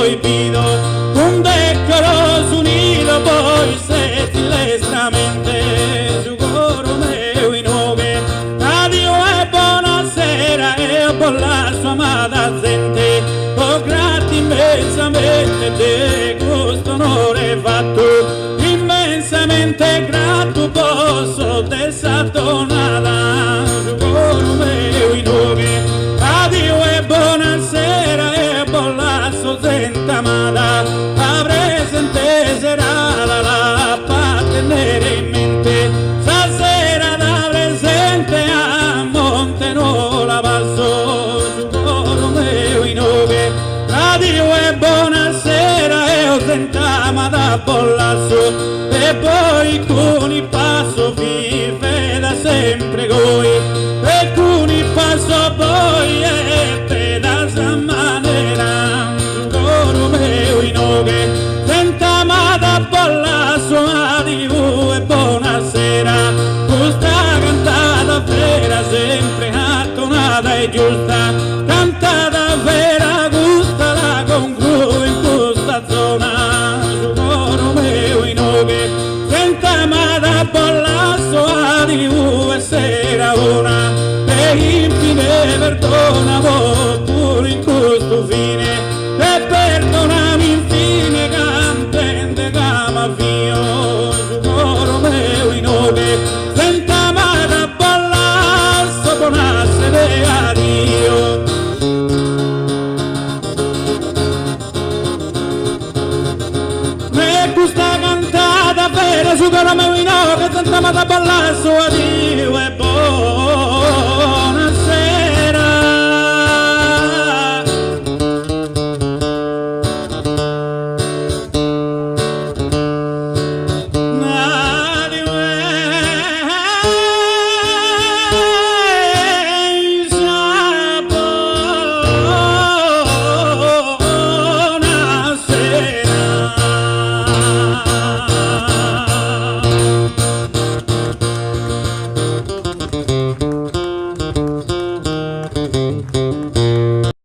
proibido, un decoroso unido, poi se lestramente su coro meu in nove, addio e buonasera e con la sua amata gente, oh grazie immensamente di questo onore fatto, immensamente grato posso dessa donata su coro meu in nove, addio e buonasera e con la sua gente amata, la presente serata la fa tenere in mente, stasera da presente a monte non la passo su coro meu in nove, addio e buonasera e ho sentama da bollasso e poi con il passo vive da sempre coi e con il passo poi e da sa manera su coro meu in nove, sentama da bollasso addio e buonasera, questa cantata vera sempre attonata e giusta, cantata vera gusta la congruo in questa zona su coro meu in nove, sentama da bollasso addio e sera una e infine perdona pure in questo fine e perdonami infine cantente cama fio su coro meu in nove, sentama da bollasso buonasera addio. Me gusta cantata vera su coro meu in nove, sentama da bollasso addio.